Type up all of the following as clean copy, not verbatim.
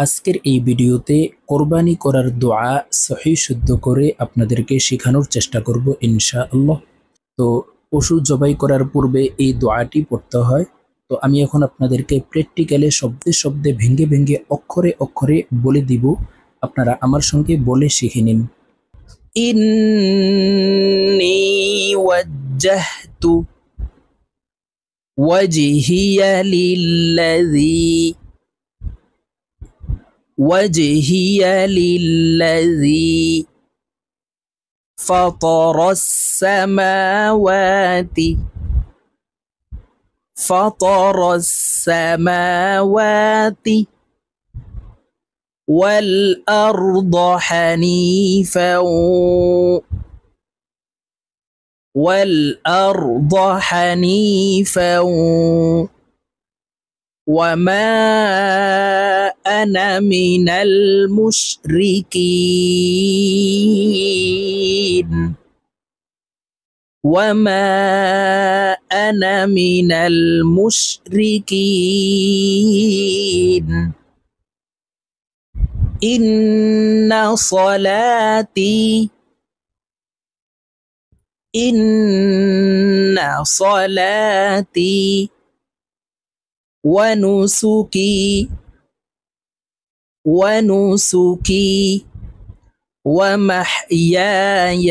আজকের এই ভিডিওতে কোরবানি করার দোয়া সহিহ শুদ্ধ করে আপনাদেরকে শেখানোর চেষ্টা করব ইনশাআল্লাহ। তো পশু জবাই করার পূর্বে এই দোয়াটি পড়তে হয়। তো আমি এখন আপনাদেরকে প্র্যাকটিক্যালে শব্দে শব্দে ভেঙে ভেঙে অক্ষরে অক্ষরে বলে দিব, আপনারা আমার সঙ্গে বলে শিখে নিন। ইন্নী ওয়াজ্জাহতু ওয়াজহিয়া লিল্লাযী فطر السماوات والأرض حنيفا وما أنا من المشركين إن صلاتي ونسكي ومحياي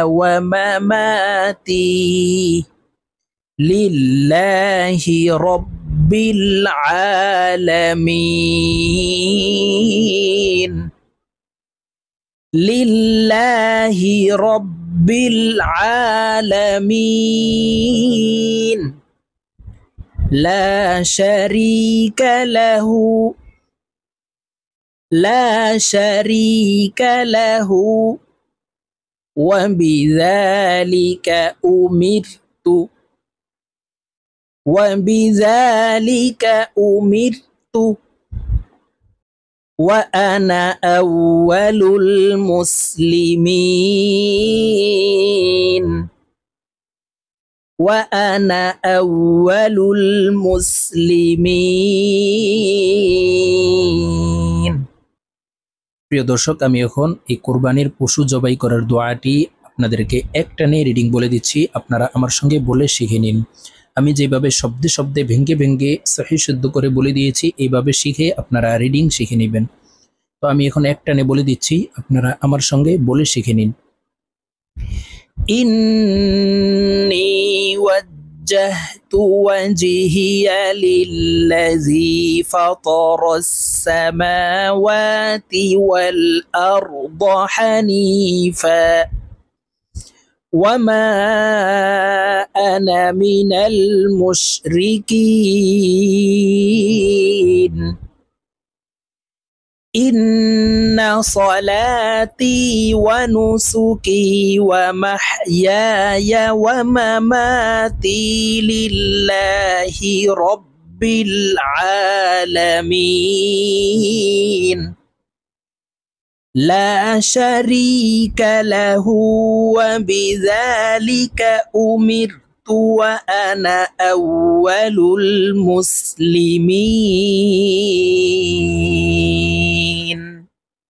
ومماتي لله رب العالمين لا شريك له وبذلك أمرت وأنا أول المسلمين প্রিয় দর্শক, আমি এখন এই কোরবানির পশু জবাই করার দোয়াটি আপনাদেরকে একটানে রিডিং বলে দিচ্ছি, আপনারা আমার সঙ্গে বলে শিখে নিন। আমি যেভাবে শব্দে শব্দে ভেঙ্গে ভেঙ্গে সহিহ শুদ্ধ করে বলে দিয়েছি, এইভাবে শিখে আপনারা রিডিং শিখে নেবেন। তো আমি এখন একটানে বলে দিচ্ছি, আপনারা আমার সঙ্গে বলে শিখে নিন। ইন্নী وجهت وجهي للذي فطر السماوات والأرض حنيفا وما أنا من المشركين إن صلاتي ونسكي ومحياي ومماتي لله رب العالمين لا شريك له وبذلك أمرت وأنا أول المسلمين